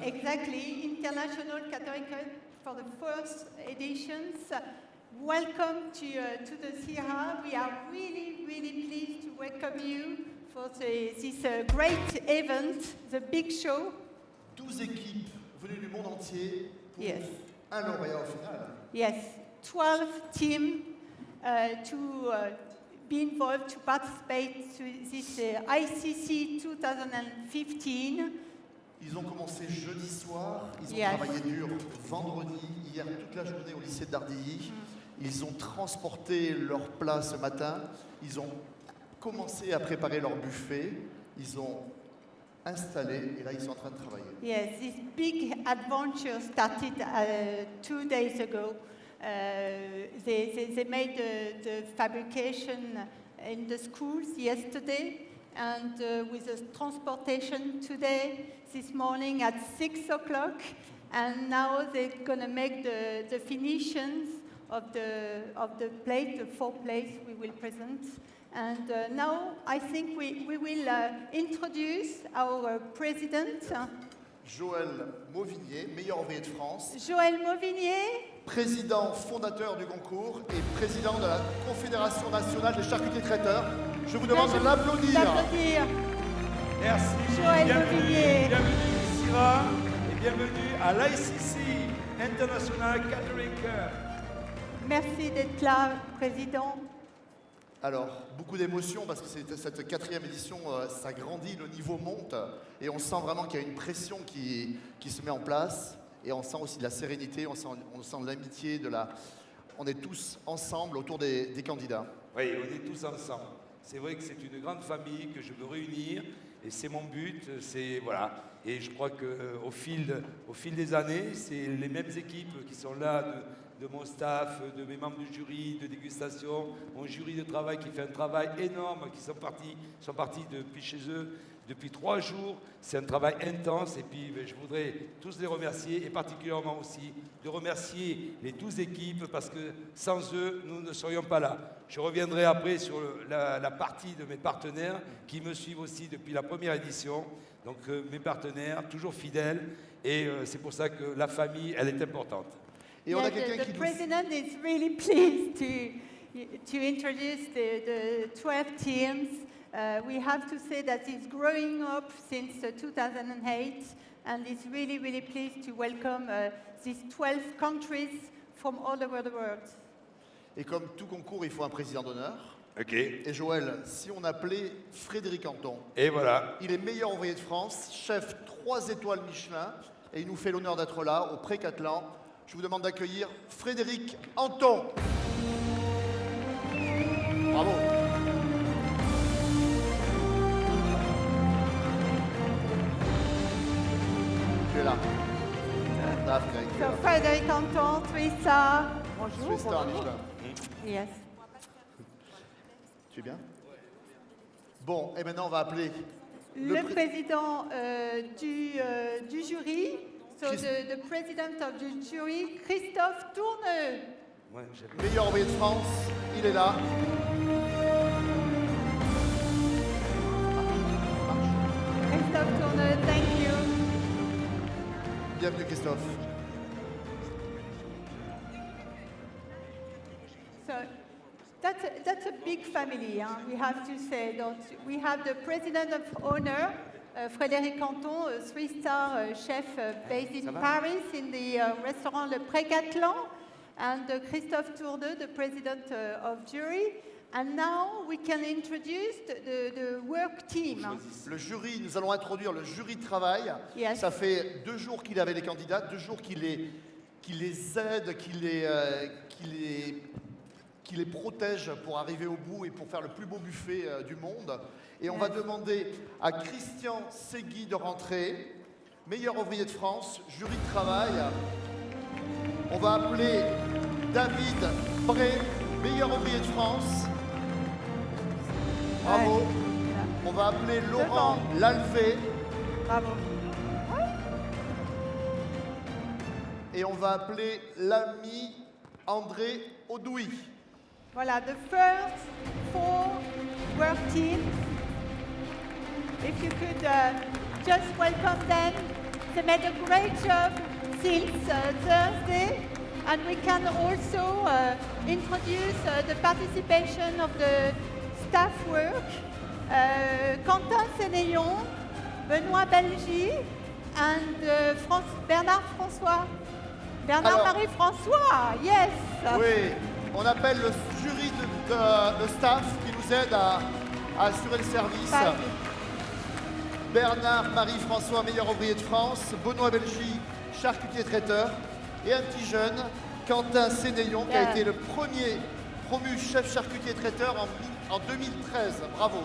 Exactly, International Catering Cup for the first editions. Welcome to the Sierra. We are really, really pleased to welcome you for this great event, the big show. 12 équipes venues du monde entier pour Yes. un lauréat au final. Yes, 12 teams to be involved to participate to this ICC 2015. Ils ont commencé jeudi soir, ils ont Yes. travaillé dur vendredi, hier toute la journée au lycée de Dardilly. Ils ont transporté leur plat ce matin, ils ont commencé à préparer leur buffet, ils ont installé et là ils sont en train de travailler. Yes, this big adventure started 2 days ago. They made the fabrication in the schools yesterday, and with the transportation today, this morning at 6 o'clock, and now they're going to make the finitions of the plate, the 4 plates we will present. And now I think we will introduce our president, Joël Mauvignier, meilleur ouvrier de France, Joël Mauvignier. président fondateur du concours et président de la Confédération nationale des charcutiers traiteurs. Je vous demande de l'applaudir. D'applaudir. Merci. Joël bienvenue, Mauvignier. bienvenue Syrah et bienvenue à l'ICC International Catering Cup. Merci d'être là, président. Alors, beaucoup d'émotions parce que cette 4e édition, ça grandit, le niveau monte et on sent vraiment qu'il y a une pression qui se met en place et on sent aussi de la sérénité, on sent de l'amitié, on est tous ensemble autour des candidats. Oui, on est tous ensemble. C'est vrai que c'est une grande famille que je veux réunir et c'est mon but, voilà. Et je crois qu'au fil des années, c'est les mêmes équipes qui sont là de mon staff, de mes membres du jury de dégustation, mon jury de travail qui fait un travail énorme, qui sont partis depuis chez eux depuis 3 jours. C'est un travail intense et puis je voudrais tous les remercier et particulièrement aussi de remercier les 12 équipes parce que sans eux, nous ne serions pas là. Je reviendrai après sur la partie de mes partenaires qui me suivent aussi depuis la première édition. Donc mes partenaires, toujours fidèles et c'est pour ça que la famille, elle est importante. Et on a Yeah, quelqu'un the qui nous... president is really pleased to introduce the 12 teams. We have to say that it's growing up since 2008, and it's really, really pleased to welcome these 12 countries from all over the world. Et comme tout concours, il faut un président d'honneur. Ok. Et Joël, si on appelait Frédéric Anton, Et voilà. il est meilleur ouvrier de France, chef 3 étoiles Michelin, et il nous fait l'honneur d'être là, au Pré-Catelan. Je vous demande d'accueillir Frédéric Anton. Bravo. Tu es là. Là, Frédéric, tu es So là. Frédéric Anton, 3-star. Bonjour. 3 stars bonjour. Michelin. Yes. Tu es bien? Bon, et maintenant on va appeler Le président du jury, so Christ- the president of the jury, Christophe Tourneux. Ouais, j'avais- meilleur ouvrier de France, il est là. Christophe Tourneux, thank you. Bienvenue Christophe. So that's a big family, huh? We have to say. We have the president of honor, Frédéric Anton, a 3-star chef based in Paris in the restaurant Le Pré-Catelan, and Christophe Tourneux, the president of jury. And now we can introduce the work team. Le jury, nous allons introduire le jury de travail. Yes. Ça fait 2 jours qu'il est avec les candidats, 2 jours qu'il les aide, qu'il les protège pour arriver au bout et pour faire le plus beau buffet du monde. Et on va demander à Christian Segui de rentrer, meilleur ouvrier de France, jury de travail. On va appeler David Bré, meilleur ouvrier de France. Bravo. Ouais. On va appeler Laurent Devant. Lalvé Bravo. et on va appeler l'ami André Audouy. Voilà, the first 4 work teams. If you could just welcome them they made a great job since Thursday, and we can also introduce the participation of the staff work. Quentin Sénéillon, Benoît Belgy, and Bernard François. Bernard-Marie François, yes. Oui, on appelle le jury de staff qui nous aide à assurer le service. Bye. Bernard-Marie François, meilleur ouvrier de France. Benoît Belgy, charcutier traiteur. Et un petit jeune, Quentin Sénéillon, qui a été le premier promu chef charcutier traiteur en 2013. Bravo. Ouais.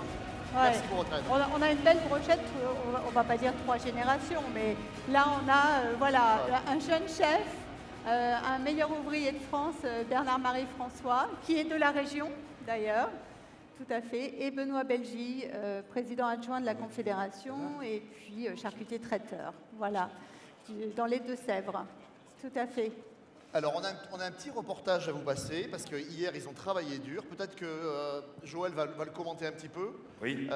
Merci pour votre aide. On a une belle brochette, on va pas dire 3 générations, mais là on a voilà, un jeune chef, un meilleur ouvrier de France, Bernard-Marie François, qui est de la région d'ailleurs, tout à fait, et Benoît Belgy, président adjoint de la Confédération, et puis charcutier traiteur, voilà, dans les Deux-Sèvres, tout à fait. Alors, on a un petit reportage à vous passer, parce que hier, ils ont travaillé dur. Peut-être que Joël va le commenter un petit peu. Oui.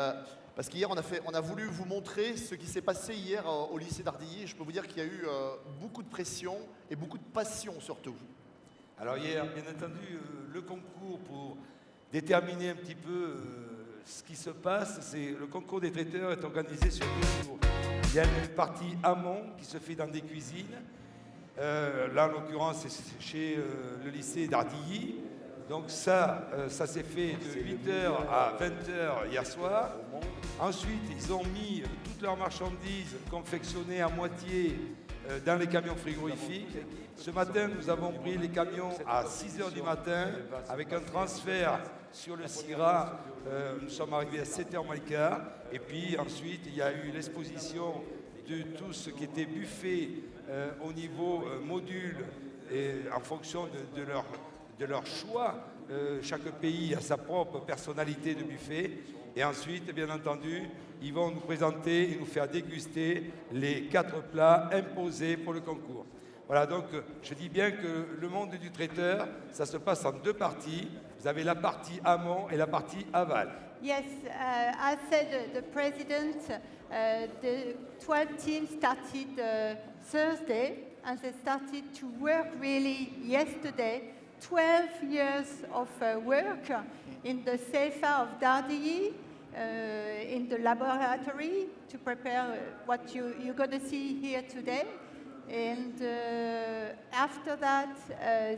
Parce qu'hier, on a voulu vous montrer ce qui s'est passé hier au lycée d'Ardilly. Je peux vous dire qu'il y a eu beaucoup de pression et beaucoup de passion, surtout. Alors hier, bien entendu, le concours pour déterminer un petit peu ce qui se passe, le concours des traiteurs est organisé sur 2 jours. Il y a une partie amont qui se fait dans des cuisines. Là, en l'occurrence, c'est chez le lycée d'Ardilly. Donc ça s'est fait de 8h à 20h hier soir. Ensuite, ils ont mis toutes leurs marchandises confectionnées à moitié dans les camions frigorifiques. Ce matin, nous avons pris les camions à 6h du matin avec un transfert sur le Syrah. Nous sommes arrivés à 7h moins le quart. Et puis ensuite, il y a eu l'exposition de tout ce qui était buffet au niveau module et en fonction de leur choix. Chaque pays a sa propre personnalité de buffet. Et ensuite, bien entendu, ils vont nous présenter et nous faire déguster les 4 plats imposés pour le concours. Voilà, donc je dis bien que le monde du traiteur, ça se passe en 2 parties. Vous avez la partie amont et la partie aval. Yes, as said, the president, the 12 teams started Thursday, and they started to work really yesterday. 12 years of work in the CFA of Dardilly, in the laboratory to prepare what you're going to see here today. And after that,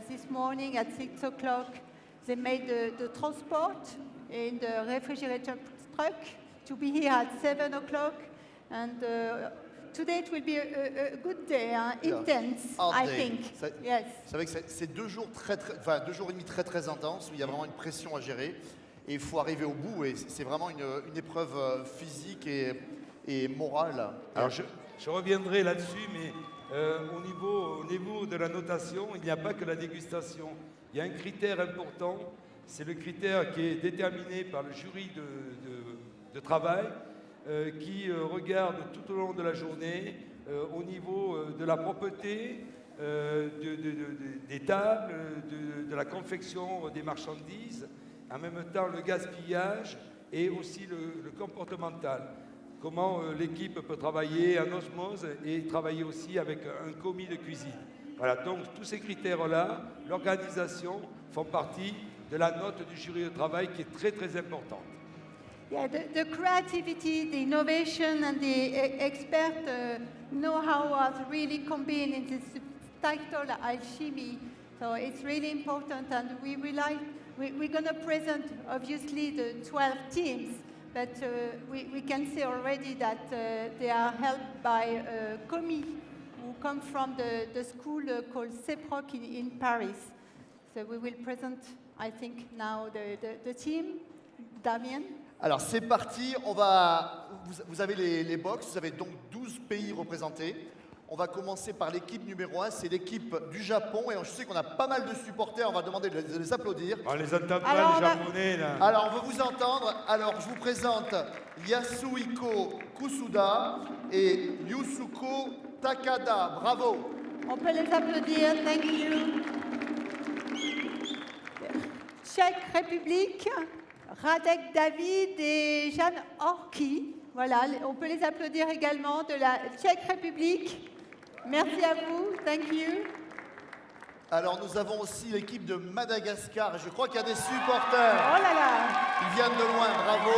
this morning at 6 o'clock, they made the transport in the refrigerator truck to be here at 7 o'clock. And today it will be a good day, intense, I think. Yes. C'est vrai que c'est 2 jours 2 jours et demi très intenses où il y a vraiment une pression à gérer et il faut arriver au bout et c'est vraiment une épreuve physique et morale. Alors je reviendrai là-dessus, mais au niveau de la notation, il n'y a pas que la dégustation. Il y a un critère important, c'est le critère qui est déterminé par le jury de travail qui regarde tout au long de la journée au niveau de la propreté, des tables, de la confection des marchandises, en même temps le gaspillage et aussi le comportemental. Comment l'équipe peut travailler en osmose et travailler aussi avec un commis de cuisine. Voilà, donc tous ces critères-là, l'organisation font partie de la note du jury de travail qui est très importante. Yeah, the creativity, the innovation, and the expert know-how are really combined in this subtitle alchemy. So it's really important, and we're going to present obviously the 12 teams, but we can see already that they are helped by a commis who come from the school called CEPROC in Paris. So we will present, I think, now the team. Damien. Alors c'est parti, vous avez les box, vous avez donc 12 pays représentés. On va commencer par l'équipe numéro 1, c'est l'équipe du Japon. Et je sais qu'on a pas mal de supporters, on va demander de les applaudir. On les entend pas, les Japonais, là. Alors on veut vous entendre. Alors je vous présente Yasuhiko Kusuda et Yusuko Takada. Bravo. On peut les applaudir, thank you. Tchèque République, Radek David et Jeanne Orki. Voilà, on peut les applaudir également de la Tchèque République. Merci à vous, thank you. Alors nous avons aussi l'équipe de Madagascar et je crois qu'il y a des supporters. Oh là là. Ils viennent de loin, bravo.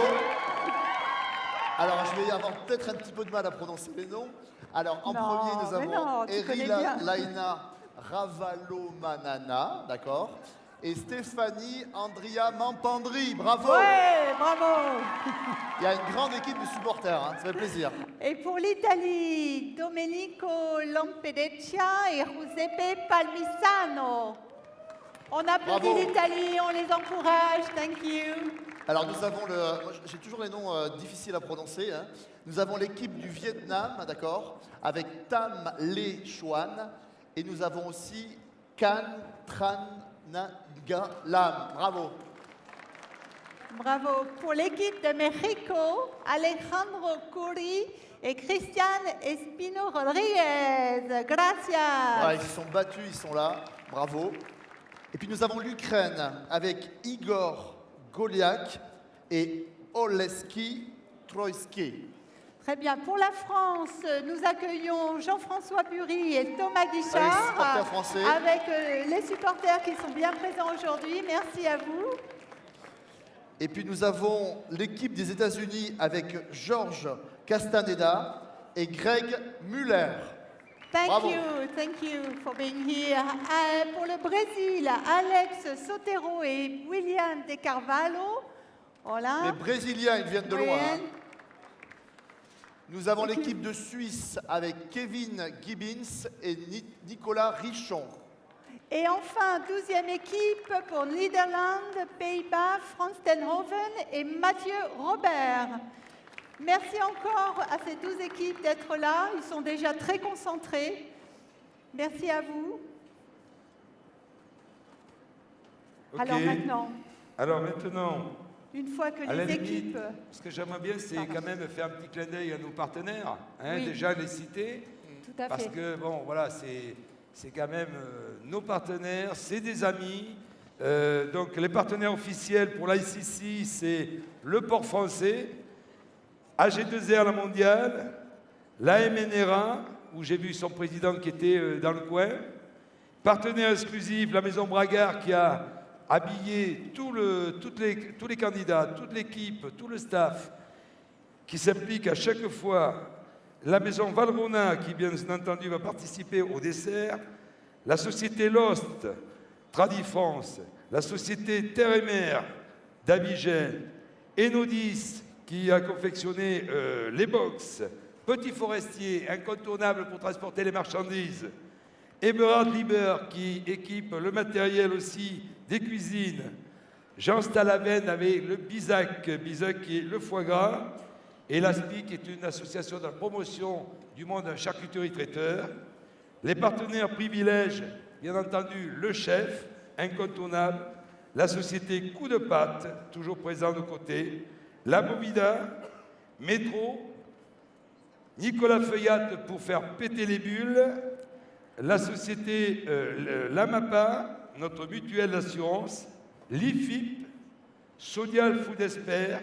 Alors je vais avoir peut-être un petit peu de mal à prononcer les noms. Alors en Non, premier nous mais avons non, tu connais Erila bien. Laina Ravalomanana, d'accord, et Stéphanie Andria Mampandri, bravo. Ouais, bravo. Il y a une grande équipe de supporters, hein, ça fait plaisir. Et pour l'Italie, Domenico Lampedeccia et Giuseppe Palmisano. On applaudit Bravo. l'Italie, on les encourage, thank you. Alors nous avons moi, j'ai toujours les noms difficiles à prononcer, hein. Nous avons l'équipe du Vietnam, d'accord, avec Tam Le Chuan, et nous avons aussi Can Tran Nga Lam. Bravo. Bravo. Pour l'équipe de Mexico, Alejandro Curi et Christian Espino Rodriguez. Gracias. Ouais, ils se sont battus, ils sont là. Bravo. Et puis nous avons l'Ukraine avec Igor Goliak et Oleski Troïski. Très bien. Pour la France, nous accueillons Jean-François Bury et Thomas Avec les Guichard. supporters français. Avec les supporters qui sont bien présents aujourd'hui. Merci à vous. Et puis nous avons l'équipe des États-Unis avec George Castaneda et Greg Muller. Thank Bravo. you for being here. Pour le Brésil, Alex Sotero et William De Carvalho. Voilà. Les Brésiliens, ils viennent de loin. Brian. hein. Nous avons l'équipe de Suisse avec Kevin Gibbons et Nicolas Richon. Et enfin, 12e équipe pour Netherlands, Pays-Bas, Franz Tenhoven et Mathieu Robert. Merci encore à ces 12 équipes d'être là. Ils sont déjà très concentrés. Merci à vous. Ok. Alors maintenant, une fois que à la les limite, équipes... ce que j'aimerais bien, c'est Pardon. quand même faire un petit clin d'œil à nos partenaires, hein, Oui. déjà les citer, Tout à parce fait. que bon, voilà, c'est quand même nos partenaires, c'est des amis. Donc les partenaires officiels pour l'ICC, c'est le Port français, AG2R la mondiale, la MNRA, où j'ai vu son président qui était dans le coin, partenaire exclusif, la Maison Bragard qui a habillé tous les candidats, toute l'équipe, tout le staff qui s'implique à chaque fois, la Maison Valrhona qui bien entendu va participer au dessert, la société Lost, Tradifrance, la société Terre et Mer d'Abidjan, Enodis qui a confectionné les box, Petit Forestier, incontournable pour transporter les marchandises, Eberhard Lieber qui équipe le matériel aussi des cuisines, Jean Stalaven avec le Bisac qui est le foie gras, et l'ASPI qui est une association de promotion du monde de la charcuterie traiteur. Les partenaires privilèges, bien entendu, le chef, incontournable, la société Coup de Patte, toujours présent de côté, la Movida, Métro, Nicolas Feuillat pour faire péter les bulles, la société Lamapa, notre mutuelle d'assurance, l'IFIP, Sodial Food Expert,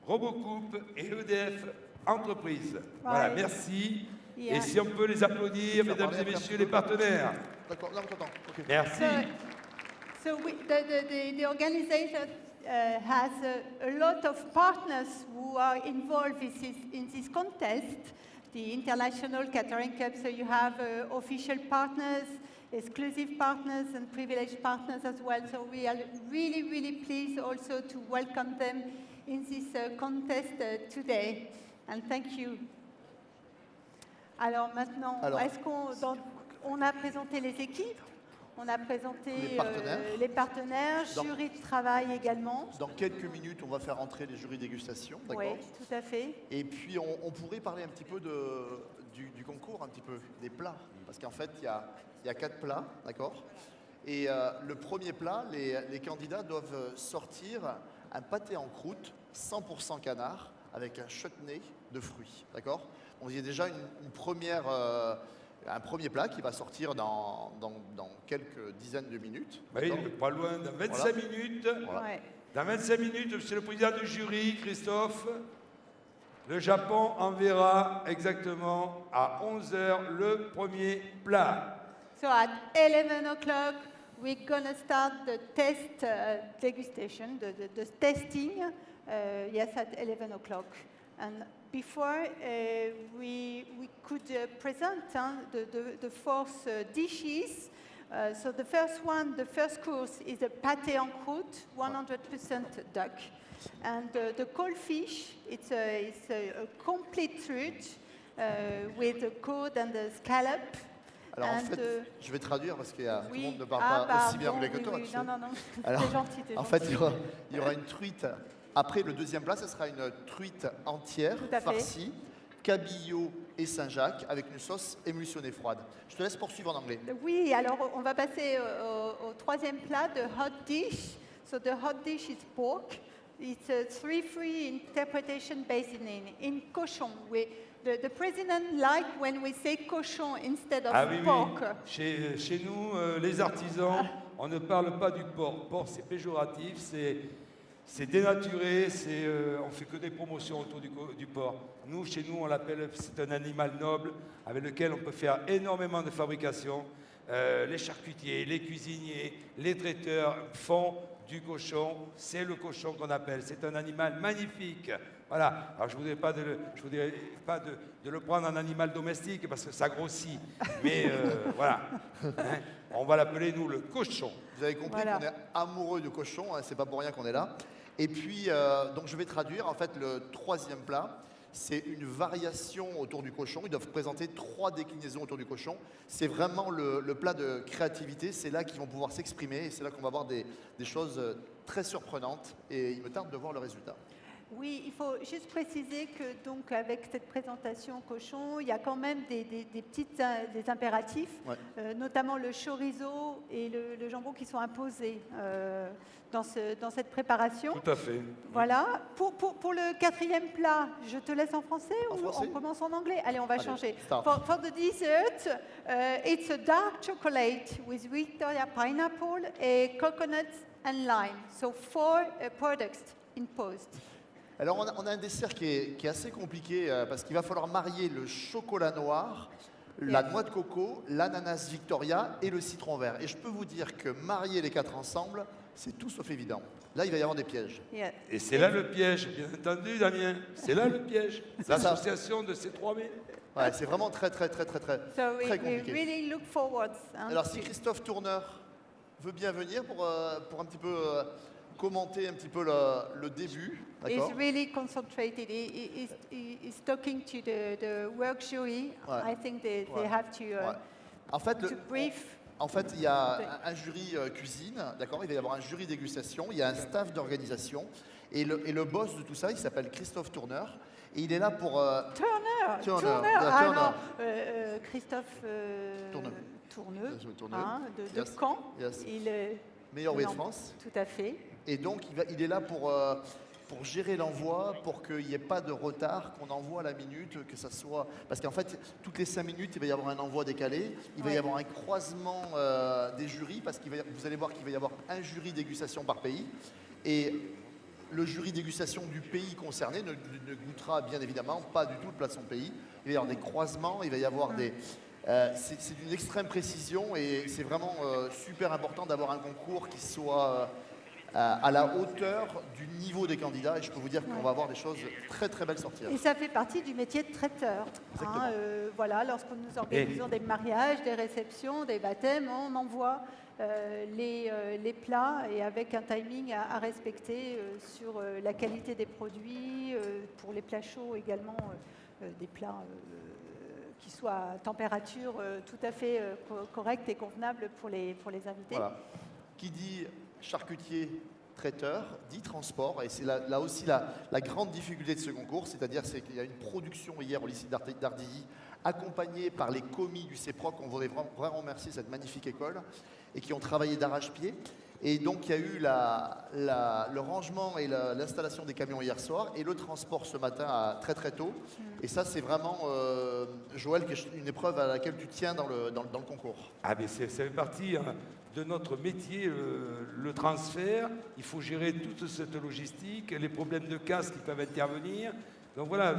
Robocoupe et EDF Entreprises. Voilà, merci. Yeah. Et si on peut les applaudir, mesdames et messieurs les partenaires. D'accord, non, attends. ok. Merci. The organization has a lot of partners who are involved in this contest, the International Catering Cup. So you have official partners, exclusive partners, and privileged partners as well. So we are really, really pleased also to welcome them in this contest today. And thank you. Alors maintenant, est-ce on a présenté les équipes, on a présenté les partenaires, Donc, jury de travail également. Dans quelques minutes, on va faire entrer les jurys dégustation, d'accord. Oui, tout à fait. Et puis on pourrait parler un petit peu du concours, un petit peu des plats, parce qu'en fait il y a 4 plats, d'accord. Et le premier plat, les candidats doivent sortir un pâté en croûte 100% canard avec un chutney de fruits, d'accord. On y a déjà un premier plat qui va sortir dans quelques dizaines de minutes. Oui, pas loin, dans 25 minutes. Voilà. Ouais. Dans 25 minutes, monsieur le président du jury, Christophe. Le Japon enverra exactement à 11 heures le premier plat. So at 11 o'clock, we're gonna start the test degustation, the testing. Yes, at 11 o'clock. And before we could present the fourth dishes. So the first course is a pâté en croûte, 100% duck. And the cold fish, it's a complete truite with the cod and the scallop. Alors en And, fait, je vais traduire parce que tout le oui. monde ne parle Ah, pas aussi bien pardon, anglais que oui, toi. oui. tu sais. Non, non, non. Alors, C'est gentil, t'es en gentil. fait, il y aura une truite. Après le deuxième plat, ce sera une truite entière, Tout à fait. farcie, cabillaud et Saint-Jacques avec une sauce émulsionnée froide. Je te laisse poursuivre en anglais. Oui, alors on va passer au troisième plat, the hot dish. So the hot dish is pork. It's a three-free interpretation based in cochon. The president like when we say cochon instead of Ah oui, pork. oui. Chez nous, les artisans, on ne parle pas du porc. Porc, c'est péjoratif, c'est dénaturé, on fait que des promotions autour du porc. Nous, chez nous, on l'appelle, c'est un animal noble avec lequel on peut faire énormément de fabrication. Les charcutiers, les cuisiniers, les traiteurs font du cochon. C'est le cochon qu'on appelle. C'est un animal magnifique. Voilà. Alors, je ne voudrais pas, de le prendre en animal domestique parce que ça grossit. Mais voilà. Hein, on va l'appeler, nous, le cochon. Vous avez compris Voilà. qu'on est amoureux de cochon, hein, c'est pas pour rien qu'on est là. Et puis, donc je vais traduire. En fait, le troisième plat, c'est une variation autour du cochon. Ils doivent présenter 3 déclinaisons autour du cochon. C'est vraiment le plat de créativité. C'est là qu'ils vont pouvoir s'exprimer et c'est là qu'on va voir des choses très surprenantes. Et il me tarde de voir le résultat. Oui, il faut juste préciser que donc avec cette présentation cochon, il y a quand même des des impératifs, Ouais. notamment le chorizo et le jambon qui sont imposés dans cette préparation. Tout à fait. Voilà. Pour le quatrième plat, je te laisse en français En ou français. on commence en anglais? Allez, on va Allez, changer. start. For the dessert, it's a dark chocolate with Victoria pineapple et coconut and lime. So 4 products imposed. Alors, on a un dessert qui est assez compliqué parce qu'il va falloir marier le chocolat noir, la noix de coco, l'ananas Victoria et le citron vert. Et je peux vous dire que marier les 4 ensemble, c'est tout sauf évident. Là, il va y avoir des pièges. Yeah. Et c'est là le piège, bien entendu, Damien. C'est là le piège. ça. L'association de ces 3 mets. Ouais, c'est vraiment très So très we compliqué. really look forward. hein, Alors, si to- Christophe Tourneur veut bien venir pour un petit peu commenter un petit peu le début, d'accord? He's really concentrated. He's talking to the work jury. Ouais. I think they Ouais. have to, Ouais. En fait, to brief. En fait, il y a un jury cuisine, d'accord? Il va y avoir un jury dégustation, il y a un staff d'organisation, et le boss de tout ça, il s'appelle Christophe Tourneur, et il est là pour... Turner. Turner, Ah Turner. non, Christophe Tourneux. Tourneux, Tourneux. hein, de Yes. Caen. Yes. Il est meilleur ouvrier de non, France. Tout à fait. Et donc, il est là pour gérer l'envoi, pour qu'il n'y ait pas de retard, qu'on envoie à la minute, que ça soit... Parce qu'en fait, toutes les 5 minutes, il va y avoir un envoi décalé, il va y Ouais. avoir un croisement des jurys, parce que vous allez voir qu'il va y avoir un jury dégustation par pays. Et le jury dégustation du pays concerné ne goûtera bien évidemment pas du tout le plat de son pays. Il va y avoir des croisements, il va y avoir des... c'est d'une extrême précision et c'est vraiment super important d'avoir un concours qui soit à la hauteur du niveau des candidats et je peux vous dire qu'on va avoir des choses très très belles sortir. Et ça fait partie du métier de traiteur. Exactement. Voilà, lorsque nous organisons des mariages, des réceptions, des baptêmes, on envoie les plats et avec un timing à respecter sur la qualité des produits, pour les plats chauds également, des plats qui soient à température tout à fait correcte et convenable pour les invités. Voilà. Qui dit charcutier traiteur dit transport et c'est là aussi la grande difficulté de ce concours, c'est-à-dire qu'il y a une production hier au lycée d'Ardilly accompagnée par les commis du CEPROC, on voudrait vraiment remercier cette magnifique école et qui ont travaillé d'arrache-pied. Et donc il y a eu le rangement et l'installation des camions hier soir et le transport ce matin très très tôt. Et ça c'est vraiment, Joël, une épreuve à laquelle tu tiens dans le concours. Ah mais ça fait partie hein, de notre métier, le transfert. Il faut gérer toute cette logistique, les problèmes de casse qui peuvent intervenir. Donc voilà,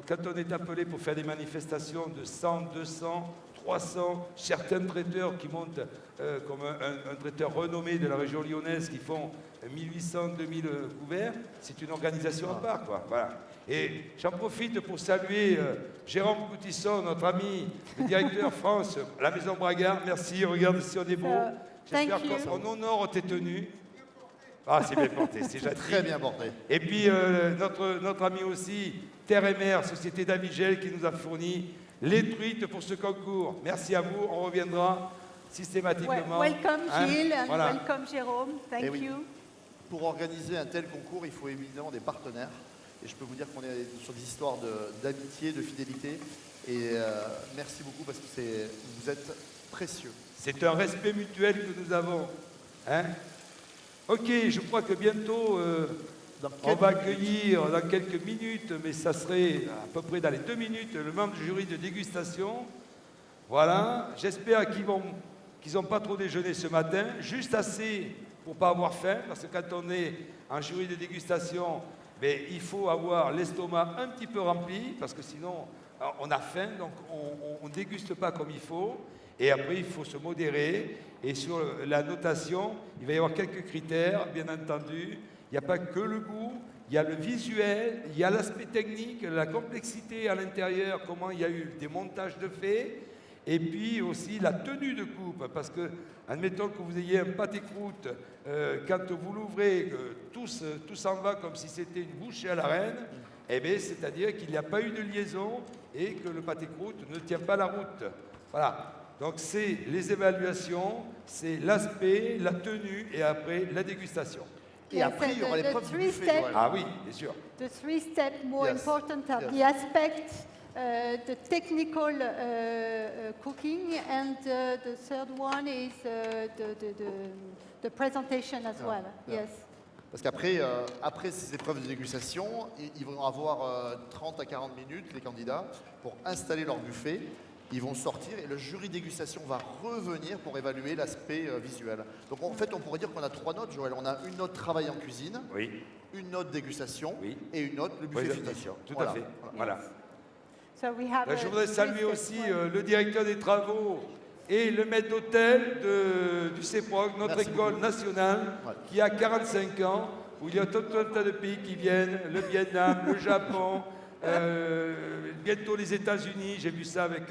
quand on est appelé pour faire des manifestations de 100, 200, 300, certains traiteurs qui montent, comme un traiteur renommé de la région lyonnaise, qui font 1800, 2000 couverts, c'est une organisation à part, quoi. Voilà. Et j'en profite pour saluer Jérôme Coutisson, notre ami, le directeur France, la Maison Bragard. Merci, regarde si on est beau. J'espère qu'on honore tes tenues. Ah, c'est bien porté, c'est gentil. Très bien porté. Et puis notre ami aussi, Terre et Mer, Société d'Amigel, qui nous a fourni les truites pour ce concours. Merci à vous, on reviendra systématiquement. Welcome Gilles, and voilà. welcome Jérôme, thank oui. you. Pour organiser un tel concours, il faut évidemment des partenaires. Et je peux vous dire qu'on est sur des histoires d'amitié, de fidélité. Et merci beaucoup parce que vous êtes précieux. C'est un respect mutuel que nous avons. Hein? Ok, je crois que bientôt, on va accueillir dans quelques minutes, mais ça serait à peu près dans les 2 minutes, le membre du jury de dégustation. Voilà, j'espère qu'ils n'ont pas trop déjeuné ce matin, juste assez pour ne pas avoir faim, parce que quand on est en jury de dégustation, ben, il faut avoir l'estomac un petit peu rempli, parce que sinon on a faim, donc on ne déguste pas comme il faut. Et après, il faut se modérer. Et sur la notation, il va y avoir quelques critères, bien entendu. Il n'y a pas que le goût, il y a le visuel, il y a l'aspect technique, la complexité à l'intérieur, comment il y a eu des montages de faits, et puis aussi la tenue de coupe. Parce que, admettons que vous ayez un pâté-croûte, quand vous l'ouvrez, tout s'en va comme si c'était une bouchée à la reine, eh bien, c'est-à-dire qu'il n'y a pas eu de liaison et que le pâté-croûte ne tient pas la route. Voilà. Donc c'est les évaluations, c'est l'aspect, la tenue et après la dégustation. Et après, il y aura l'épreuve du buffet. Voilà. Ah oui, bien sûr. The 3 steps more Yes. important are Yes. the aspect, the technical cooking, and the third one is the presentation as well. Yeah. Yes. Parce qu'après après ces épreuves de dégustation, ils vont avoir 30 à 40 minutes, les candidats, pour installer leur buffet. Ils vont sortir et le jury dégustation va revenir pour évaluer l'aspect visuel. Donc en fait, on pourrait dire qu'on a 3 notes, Joël. On a une note travail en cuisine, Oui, une note dégustation Oui. et une note le buffet fini. présentation, tout Voilà. à fait. Voilà. So we have Là, je voudrais three saluer steps. aussi le directeur des travaux et le maître d'hôtel du CEPROC, notre Merci école beaucoup. nationale, Ouais. qui a 45 ans, où il y a tout un tas de pays qui viennent, le Vietnam, le Japon, bientôt les États-Unis, j'ai vu ça avec...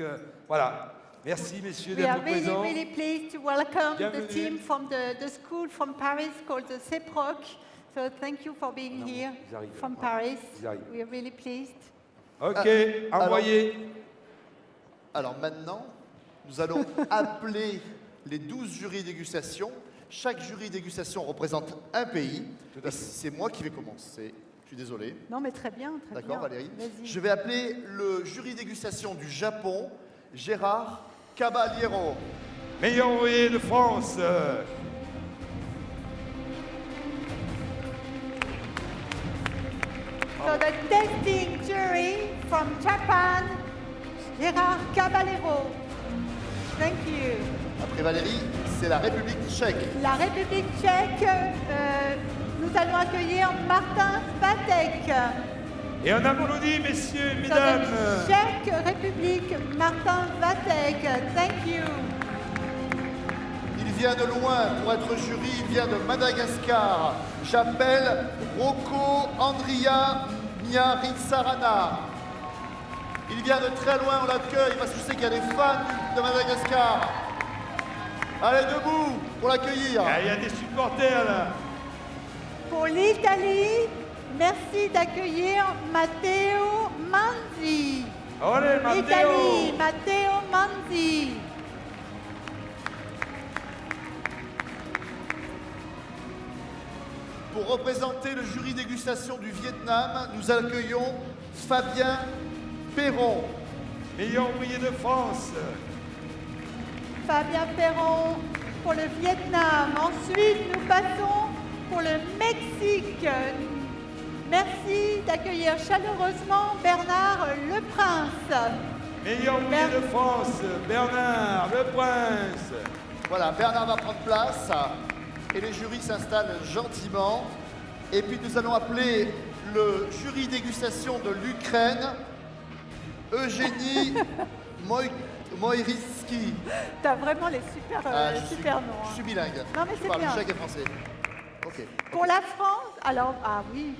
voilà. Merci, messieurs, We are d'être really, présents. really pleased to welcome Bienvenue. the team from the school from Paris called the CEPROC. So thank you for being Non, here ils arrivent. from Paris. Ils arrivent. We are really pleased. Ok, alors- envoyez. Alors maintenant, nous allons appeler les 12 jurys dégustation. Chaque jury dégustation représente un pays. Tout à Et fait. c'est moi qui vais commencer. Je suis désolé. Non, mais très bien, très bien. D'accord, Valérie? Vas-y. Je vais appeler le jury dégustation du Japon, Gérard Caballero. Meilleur ouvrier de France. So the testing jury from Japan, Gérard Caballero. Thank you. Après Valérie, c'est la République tchèque. La République tchèque, nous allons accueillir Martin Svatek. Et on applaudit, messieurs, So mesdames. the Czech République, Martin Svatek. Thank you. Il vient de loin pour être jury, il vient de Madagascar. J'appelle Rocco Andria Nyaritsarana. Il vient de très loin, on l'accueille parce que je sais qu'il y a des fans de Madagascar. Allez, debout pour l'accueillir. Ah, il y a des supporters là. Pour l'Italie, merci d'accueillir Matteo Manzi. Allez, Matteo. Italie, Matteo Manzi. Pour représenter le jury dégustation du Vietnam, nous accueillons Fabien Perron. Meilleur ouvrier de France. Fabien Perron pour le Vietnam. Ensuite, nous passons pour le Mexique. Merci d'accueillir chaleureusement Bernard Leprince. Meilleur ouvrier de France. Bernard, le prince. Voilà, Bernard va prendre place et les jurys s'installent gentiment. Et puis nous allons appeler le jury dégustation de l'Ukraine, Eugénie Moiriski. T'as vraiment les super, super noms. Je hein. suis bilingue. Non, mais Je c'est parle bien. tchèque et français. Ok. Pour la France, alors, ah oui.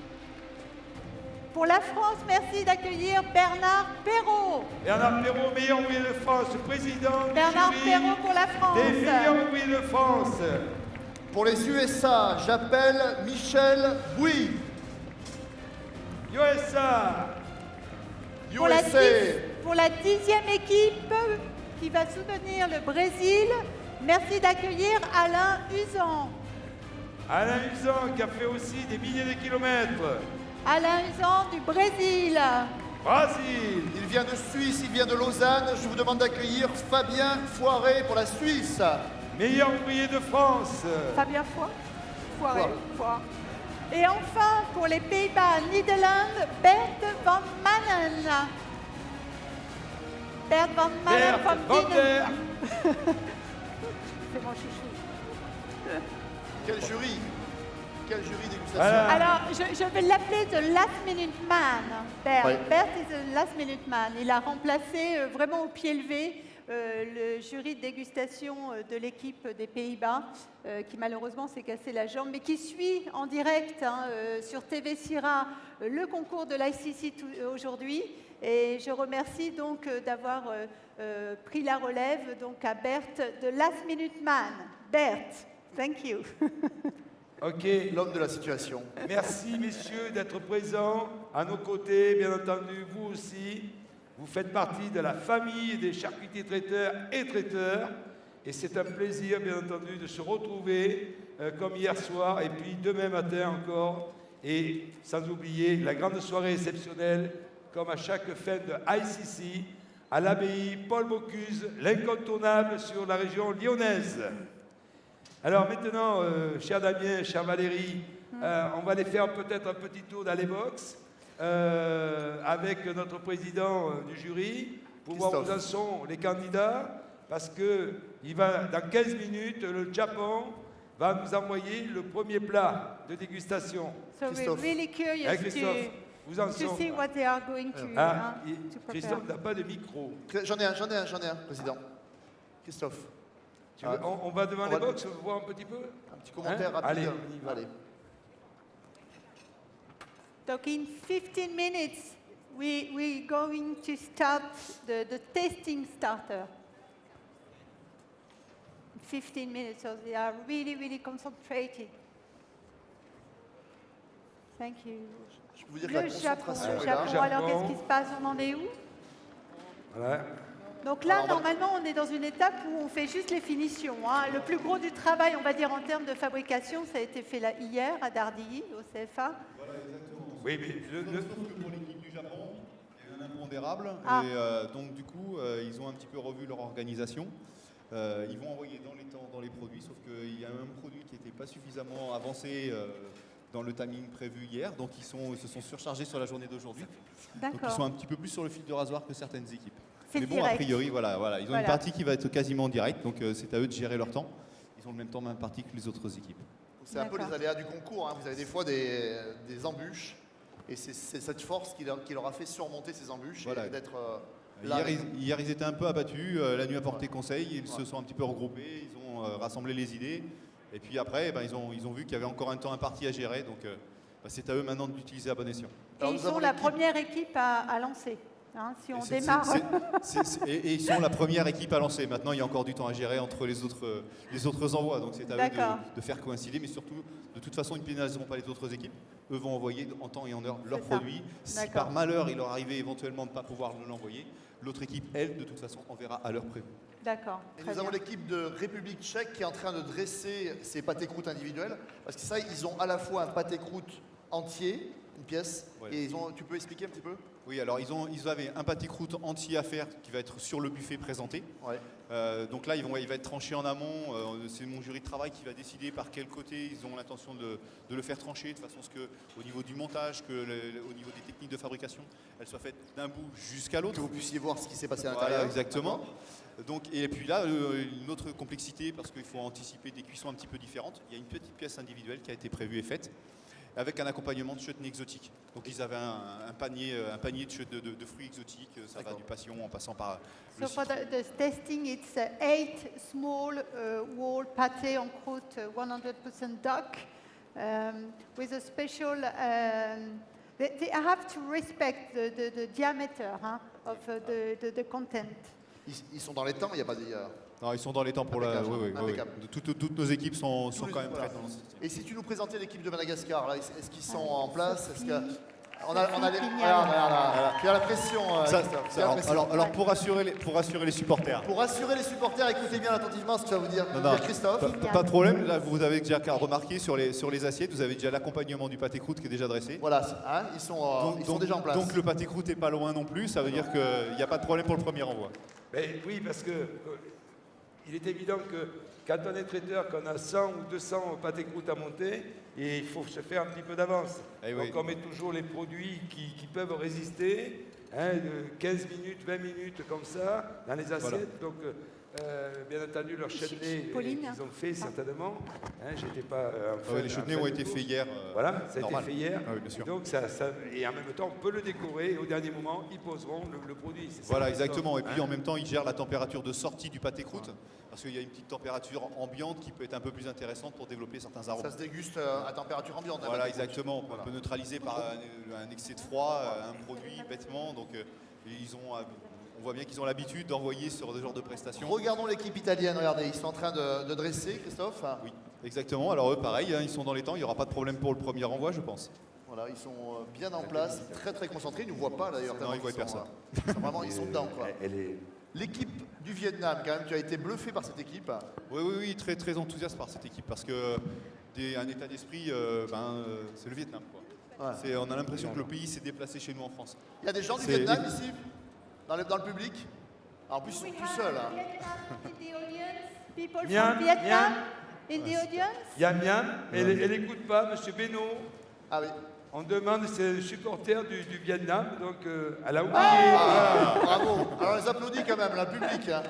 Pour la France, merci d'accueillir Bernard Perrault. Bernard Perrault, meilleur ouvrier de France, président Bernard du jury Perrault pour la France. des meilleurs ouvriers de France. Pour les USA, j'appelle Michel Bouy. USA, Pour la, USA. pour la 10e équipe qui va soutenir le Brésil, merci d'accueillir Alain Usan. Alain Usan qui a fait aussi des milliers de kilomètres. Alain Usan du Brésil. Brésil, Il vient de Suisse, il vient de Lausanne. Je vous demande d'accueillir Fabien Foiré pour la Suisse. meilleur ouvrier de France. Fabien Foiré. Et enfin, pour les Pays-Bas, Nederland, Bert van Manen. Bert van Manen Bert from van der. C'est mon chouchou. Quel jury? Quel jury dégustation? Voilà. Alors, je vais l'appeler The Last Minute Man. Bert. Ouais. Bert is the Last Minute Man. Il a remplacé vraiment au pied levé le jury de dégustation de l'équipe des Pays-Bas, qui malheureusement s'est cassé la jambe, mais qui suit en direct sur TV Sira le concours de l'ICC aujourd'hui. Et je remercie donc d'avoir pris la relève donc à Bert, The Last Minute Man. Bert, thank you. Ok. L'homme de la situation. Merci, messieurs, d'être présents à nos côtés. Bien entendu, vous aussi. Vous faites partie de la famille des charcutiers traiteurs et traiteurs. Et c'est un plaisir, bien entendu, de se retrouver comme hier soir et puis demain matin encore. Et sans oublier la grande soirée exceptionnelle, comme à chaque fin de ICC, à l'abbaye Paul Bocuse, l'incontournable sur la région lyonnaise. Alors maintenant, cher Damien, chère Valérie, on va aller faire peut-être un petit tour dans les box avec notre président du jury pour voir où en sont les candidats, parce que dans 15 minutes, le Japon va nous envoyer le premier plat de dégustation. So we're Christophe. really curious Hein, Christophe, vous en to sont. see what they are going to, Ah, to prepare. Christophe n'a pas de micro. J'en ai un, président. Christophe. Tu veux- on va devant on les va- box voir un petit peu. Un petit commentaire Hein? rapide. Allez, on y va. Allez. Donc in 15 minutes, we're going to start the tasting starter. 15 minutes, so they are really, really concentrated. Thank you. Je peux vous dire que la Le Japon, concentration le est là. Japon. Japon. Alors qu'est-ce qui se passe? On en est où? Voilà. Donc là, Alors, normalement, on est dans une étape où on fait juste les finitions. Hein. Le plus gros du travail, on va dire, en termes de fabrication, ça a été fait là, hier à Dardilly, au CFA. Oui, mais Sauf que pour l'équipe du Japon, il y a eu un impondérable. Ah. Et donc, du coup, ils ont un petit peu revu leur organisation. Ils vont envoyer dans les temps, dans les produits, sauf qu'il y a un produit qui n'était pas suffisamment avancé dans le timing prévu hier. Donc, ils se sont surchargés sur la journée d'aujourd'hui. Donc, ils sont D'accord. un petit peu plus sur le fil de rasoir que certaines équipes. C'est Mais bon, direct. a priori, voilà, ils ont Voilà. une partie qui va être quasiment directe. Donc, c'est à eux de gérer leur temps. Ils ont le même temps, même partie que les autres équipes. C'est un peu D'accord. les aléas du concours. Hein. Vous avez des fois des embûches. Et c'est cette force qui leur a fait surmonter ces embûches Voilà. et d'être là. Hier, ils étaient un peu abattus. La nuit a porté conseil. Ils se sont un petit peu regroupés. Ils ont rassemblé les idées. Et puis après, ils ont vu qu'il y avait encore un temps imparti à gérer. Donc, c'est à eux maintenant de l'utiliser à bon escient. Et Alors, ils nous avons sont la l'équipe. première équipe à lancer. Hein, si on Et démarre. et ils sont la première équipe à lancer. Maintenant, il y a encore du temps à gérer entre les autres envois. Donc, c'est à eux D'accord. de faire coïncider. Mais surtout, de toute façon, ils ne pénaliseront pas les autres équipes. Eux vont envoyer en temps et en heure leurs C'est ça. produits. Si D'accord. par malheur, il leur arrivait éventuellement de ne pas pouvoir l'envoyer, l'autre équipe, elle, de toute façon, enverra à l'heure prévue. D'accord. Et Très nous avons bien. l'équipe de République tchèque qui est en train de dresser ses pâtés croûtes individuels. Parce que ça, ils ont à la fois un pâté croûte entier, une pièce, Ouais. et tu peux expliquer un petit peu? Oui, alors ils avaient un pâté croûte entier à faire qui va être sur le buffet présenté. Ouais. Donc là, il va être tranché en amont. C'est mon jury de travail qui va décider par quel côté ils ont l'intention de le faire trancher, de façon à ce qu'au niveau du montage, au niveau des techniques de fabrication, elles soient faites d'un bout jusqu'à l'autre. Que vous puissiez voir ce qui s'est passé à Voilà, l'intérieur. exactement. Donc, et puis là, une autre complexité, parce qu'il faut anticiper des cuissons un petit peu différentes. Il y a une petite pièce individuelle qui a été prévue et faite. avec un accompagnement de chutney exotique. Donc ils avaient un panier de fruits exotiques, ça va du passion en passant par le So for citron. the testing, it's 8 small wall pâté en croûte, 100% duck, with a special. They have to respect the diameter of the content. Ils sont dans les temps, il n'y a pas de... Non, ils sont dans les temps pour la. Impeccable, Oui, oui, oui, impeccable. oui. Toutes nos équipes sont Tous les- quand même voilà. prêtes dans ce style. Et si tu nous présentais l'équipe de Madagascar, là, est-ce qu'ils sont en place? Est-ce Sophie. que... On a les... Sophie Regarde, regarde. Tu as la pression, Ça- Christophe. Tu ça- as la pression. alors pour rassurer les supporters. Pour rassurer les supporters, écoutez bien attentivement ce que tu vas vous dire, Non, Christophe. pas de problème. Là, vous avez déjà remarqué sur les assiettes, vous avez déjà l'accompagnement du pâté croûte qui est déjà dressé. Voilà, hein, ils sont déjà en place. Donc le pâté croûte n'est pas loin non plus. Ça veut dire qu'il n'y a pas de problème pour le premier envoi. Ben oui, parce que il est évident que quand on est traiteur, qu'on a 100 ou 200 pâtés croûtes à monter, et il faut se faire un petit peu d'avance. Eh Donc oui. on met toujours les produits qui peuvent résister, de 15 minutes, 20 minutes comme ça, dans les assiettes. Donc bien entendu, leur chutney Pauline. qu'ils ont fait certainement. J'étais pas Les chutneys ont été faits hier. Voilà, ça a normal. été fait hier. Ah oui, bien sûr. Donc et en même temps, on peut le décorer et au dernier moment, ils poseront le produit. C'est ça, Voilà, Christophe, exactement. Et puis hein. en même temps, ils gèrent la température de sortie du pâté croûte. Parce qu'il y a une petite température ambiante qui peut être un peu plus intéressante pour développer certains arômes. Ça se déguste à température ambiante. hein, Voilà, Patrick. exactement. On Voilà. peut neutraliser par un excès de froid un produit bêtement. Donc on voit bien qu'ils ont l'habitude d'envoyer sur ce genre de prestations. Regardons l'équipe italienne, regardez, ils sont en train de dresser, Christophe. Oui, exactement. Alors eux, pareil, ils sont dans les temps. Il n'y aura pas de problème pour le premier envoi, je pense. Voilà, ils sont bien en place, très très concentrés, ils ne nous voient pas d'ailleurs. Non, tellement ils voient sont, personne. Ils sont dedans, quoi. Elle est... L'équipe du Vietnam, quand même, tu as été bluffé par cette équipe. Oui, très, très enthousiaste par cette équipe parce que un état d'esprit, c'est le Vietnam. Quoi. Ouais. On a l'impression que le pays s'est déplacé chez nous en France. Il y a des gens du C'est- Vietnam ici, dans le public. En plus, ils sont tout seuls. hein. In the audience, people Miam, from Vietnam miam. in the audience. Yam Yam, mais elle n'écoute pas, Monsieur Beno. Ah oui. On demande, c'est le supporter du Vietnam, donc elle a oublié. Ah, bravo. Alors, on les applaudit quand même, le public. hein.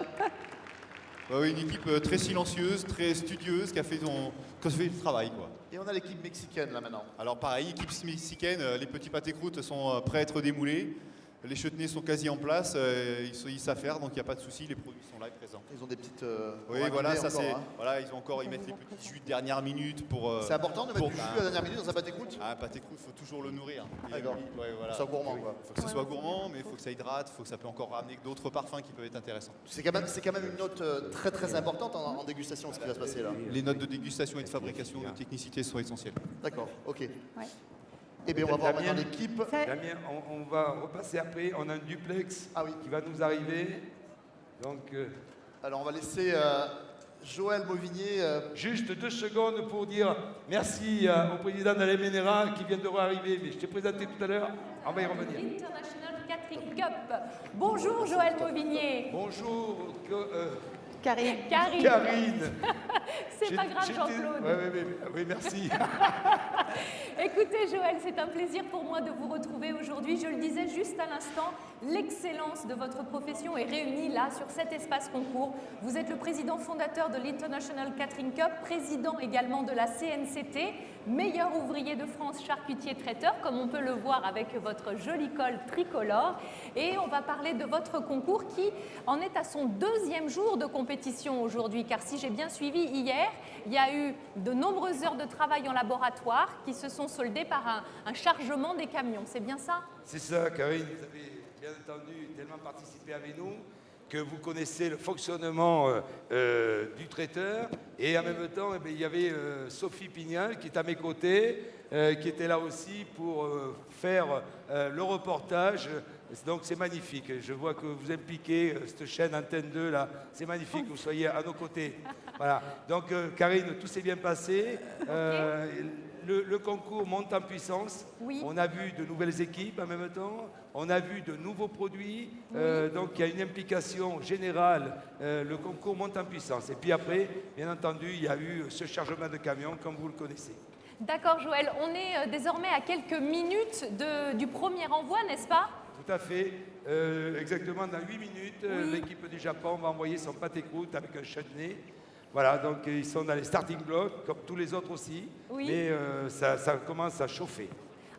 Oui, une équipe très silencieuse, très studieuse qui a fait le travail. Quoi. Et on a l'équipe mexicaine là maintenant. Alors pareil, équipe mexicaine, les petits pâtés croûtes sont prêts à être démoulés. Les chutneys sont quasi en place, ils savent faire, donc il n'y a pas de souci, les produits sont là et présents. Ils ont des petites. Oui, pour voilà, animer ça encore, c'est. hein. Voilà, ils mettent les petits jus de dernière minute pour. C'est important de mettre pour- du jus à la dernière minute dans un pâté croûte. Un pâté croûte, il faut toujours le nourrir. D'accord. Voilà. C'est gourmand, quoi. Il faut que ce soit gourmand, mais il faut que ça hydrate, il faut que ça peut encore ramener d'autres parfums qui peuvent être intéressants. C'est quand même une note très très importante en dégustation, ce qui va se passer là. Les notes de dégustation et de fabrication, de technicité sont essentielles. D'accord, ok. Ouais. Eh bien, on va voir Damien. maintenant l'équipe. Ça- Damien, on va repasser après, on a un duplex Ah oui. qui va nous arriver. Donc, Alors, on va laisser Joël Mauvigné. juste 2 secondes pour dire merci au président d'Alain Ménéra qui vient de arriver, mais je t'ai présenté tout à l'heure, on va y revenir. International Catering Cup. Bonjour Joël Mauvigné. Bonjour, Karine. Karine. Karine. C'est pas grave J'étais- Jean-Claude. Oui, merci. Écoutez Joël, c'est un plaisir pour moi de vous retrouver aujourd'hui. Je le disais juste à l'instant, l'excellence de votre profession est réunie là sur cet espace concours. Vous êtes le président fondateur de l'International Catering Cup, président également de la CNCT, meilleur ouvrier de France charcutier traiteur, comme on peut le voir avec votre joli col tricolore. Et on va parler de votre concours qui en est à son 2e jour de compétition aujourd'hui, car si j'ai bien suivi hier, il y a eu de nombreuses heures de travail en laboratoire qui se sont soldées par un chargement des camions. C'est bien ça? C'est ça, Karine, vous avez bien entendu tellement participé avec nous que vous connaissez le fonctionnement du traiteur. Et en même temps, eh bien, il y avait Sophie Pignal qui est à mes côtés, qui était là aussi pour faire le reportage. Donc c'est magnifique. Je vois que vous impliquez cette chaîne Antenne 2 là. C'est magnifique que vous soyez à nos côtés. Voilà. Donc Karine, tout s'est bien passé. Le concours monte en puissance. Oui. On a vu de nouvelles équipes en même temps. On a vu de nouveaux produits. Donc il y a une implication générale. Le concours monte en puissance. Et puis après, bien entendu, il y a eu ce chargement de camions comme vous le connaissez. D'accord Joël, on est désormais à quelques minutes du premier envoi, n'est-ce pas? Tout à fait. Exactement dans 8 minutes, Oui. l'équipe du Japon va envoyer son pâté croûte avec un chutney. Voilà, donc ils sont dans les starting blocks, comme tous les autres aussi. Oui. Mais ça commence à chauffer.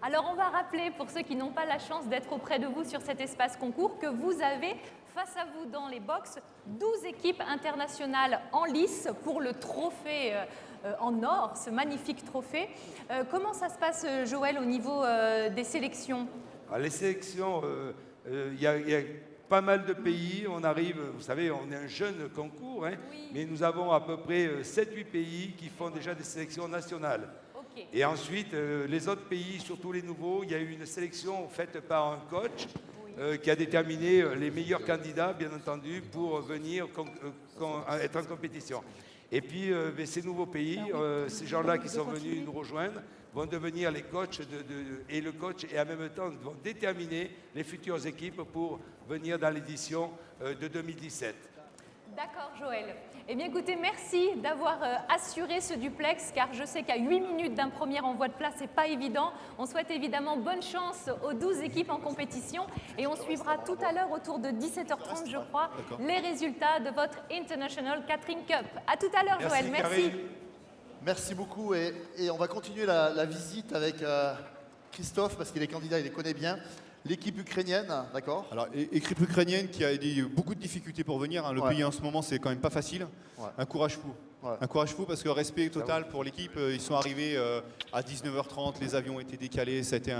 Alors on va rappeler pour ceux qui n'ont pas la chance d'être auprès de vous sur cet espace concours que vous avez face à vous dans les box 12 équipes internationales en lice pour le trophée en or, ce magnifique trophée. Comment ça se passe, Joël, au niveau des sélections? Alors, les sélections, il y a pas mal de pays. On arrive, vous savez, on est un jeune concours, hein, Oui. mais nous avons à peu près 7-8 pays qui font déjà des sélections nationales. Ok. Et ensuite, les autres pays, surtout les nouveaux, il y a eu une sélection faite par un coach qui a déterminé les meilleurs candidats, bien entendu, pour venir être en compétition. Et puis, ces nouveaux pays, ces gens-là qui sont venus nous rejoindre, vont devenir les coachs et le coach, et en même temps vont déterminer les futures équipes pour venir dans l'édition de 2017. D'accord, Joël. Eh bien, écoutez, merci d'avoir assuré ce duplex, car je sais qu'à 8 minutes d'un premier envoi de place, c'est pas évident. On souhaite évidemment bonne chance aux 12 équipes en compétition et on suivra tout à l'heure, autour de 17h30, je crois, les résultats de votre International Catering Cup. À tout à l'heure, Joël. Merci. Karine. Merci beaucoup et on va continuer la visite avec Christophe parce qu'il est candidat, il les connaît bien. L'équipe ukrainienne, d'accord? Alors, équipe ukrainienne qui a eu beaucoup de difficultés pour venir. Hein. Le Ouais. pays en ce moment, c'est quand même pas facile. Ouais. Un courage fou. Ouais. Un courage fou parce que respect total pour l'équipe. Ils sont arrivés à 19h30, les avions étaient décalés. Ça a été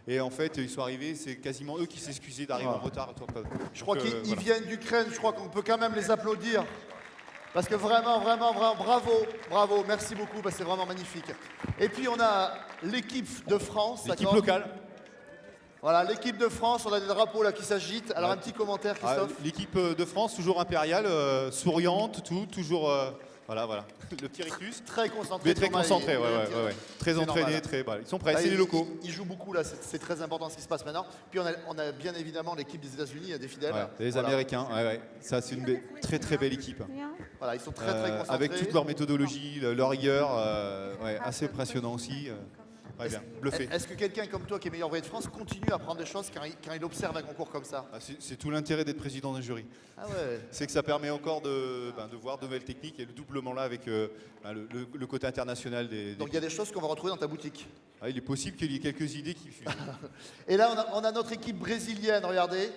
Et en fait, ils sont arrivés, c'est quasiment eux qui s'excusaient d'arriver Ouais. en retard. Je crois Donc, qu'ils voilà. viennent d'Ukraine, je crois qu'on peut quand même les applaudir. Parce que vraiment, bravo, merci beaucoup, parce que c'est vraiment magnifique. Et puis on a l'équipe de France, L'équipe d'accord? locale. Voilà, l'équipe de France, on a des drapeaux là qui s'agitent. Alors Ouais. un petit commentaire, Ah, Christophe. l'équipe de France, toujours impériale, souriante, toujours. Voilà. Le petit rictus. Très concentré. Mais très Thomas, concentré, il- ouais. Très c'est entraîné, normal. très. Ils sont prêts, Là, c'est les locaux. Ils jouent beaucoup là, c'est très important ce qui se passe maintenant. Puis on a bien évidemment l'équipe des États-Unis, des fidèles. Ouais, les Voilà. Américains, ouais. Ça, c'est une très belle équipe. Voilà, ils sont très concentrés. Avec toute leur méthodologie, leur rigueur, assez impressionnant aussi. Ouais, bien, bluffé. Est-ce que quelqu'un comme toi qui est meilleur ouvrier de France continue à apprendre des choses quand il observe un concours comme ça? Ah, c'est tout l'intérêt d'être président d'un jury. Ah ouais. C'est que ça permet encore de voir de nouvelles techniques et le doublement là avec le côté international des. Donc il y a des choses qu'on va retrouver dans ta boutique. Ah, il est possible qu'il y ait quelques idées qui fusent. Et là, on a notre équipe brésilienne, regardez.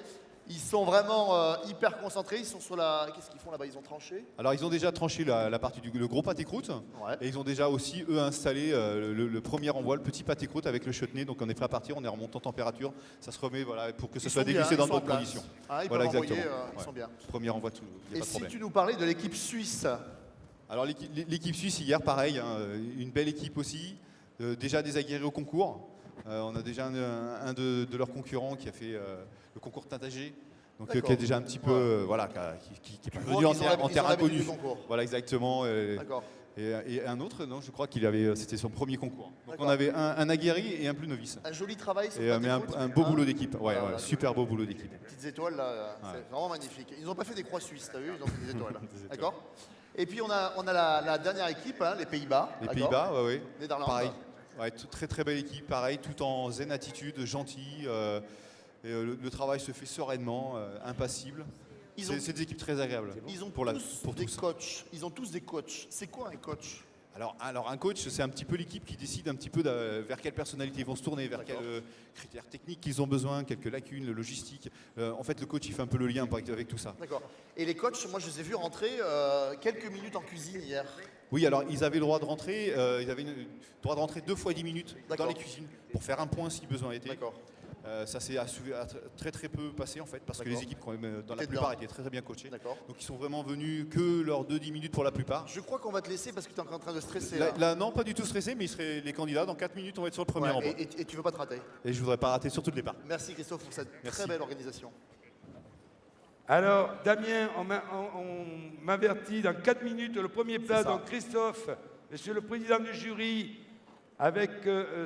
Ils sont vraiment hyper concentrés. Ils sont sur la. Qu'est-ce qu'ils font là-bas? Ils ont tranché. Alors ils ont déjà tranché la partie le gros pâté croûte Ouais. et ils ont déjà aussi eux installé le premier envoi, le petit pâté croûte avec le chutney. Donc on est prêt à partir, on est remonté en température. Ça se remet pour que ce Ils soit sont bien, dégusté ils dans de sont en bonnes place. conditions. Ah, ils Voilà, peuvent envoyer, exactement. ils Ouais. sont bien. Premier envoi, il n'y a Et pas de si problème. tu nous parlais de l'équipe suisse? Alors l'équipe suisse hier, pareil, hein, une belle équipe aussi, déjà des aguerris au concours. On a déjà un de leurs concurrents qui a fait le concours Tintagé, donc qui D'accord. est déjà un petit peu, qui est Je venu crois en qu'ils ont terre l'habitude inconnu. du concours. Voilà exactement. D'accord. Et un autre, non, je crois c'était son premier concours. Donc D'accord. on avait un aguerri et un plus novice. Un joli travail. sur Et, le mais pâté croûte. un beau Hein? boulot d'équipe, ouais, Voilà, super beau boulot d'équipe. Petites étoiles là, Ouais. c'est vraiment magnifique. Ils n'ont pas fait des croix suisses, t'as vu? Ils ont fait des étoiles. Des étoiles. D'accord. Et puis on a la dernière équipe, hein, les Pays-Bas. Les d'accord. Pays-Bas, ouais. Néderlande. Pareil, très très belle équipe, pareil, tout en zen attitude, gentil. Et le travail se fait sereinement, impassible. Ils ont- C'est des équipes très agréables. Ils ont pour tous des tous. coachs. Ils ont tous des coachs. C'est quoi un coach? Alors un coach, c'est un petit peu l'équipe qui décide un petit peu vers quelle personnalité ils vont se tourner, vers quels D'accord. critères techniques qu'ils ont besoin, quelques lacunes, logistique. En fait, le coach, il fait un peu le lien avec tout ça. D'accord. Et les coachs, moi je les ai vus rentrer quelques minutes en cuisine hier. Oui, alors ils avaient le droit de rentrer, ils avaient le droit de rentrer 2 fois 10 minutes dans D'accord. les cuisines pour faire un point si besoin était. D'accord. Ça s'est très très peu passé en fait, parce que D'accord. les équipes quand même, dans la Étaient plupart bien. étaient très très bien coachées. D'accord. Donc ils sont vraiment venus que leurs 2-10 minutes pour la plupart. Je crois qu'on va te laisser parce que tu es en train de stresser. Là, non, pas du tout stressé, mais ils seraient les candidats. Dans 4 minutes, on va être sur le premier Ouais, envoi. et tu veux pas te rater. Et je voudrais pas rater, surtout le départ. Merci Christophe pour cette Merci. très belle organisation. Alors, Damien, on m'avertit dans 4 minutes le premier plat. C'est ça. Donc, Christophe, monsieur le président du jury, avec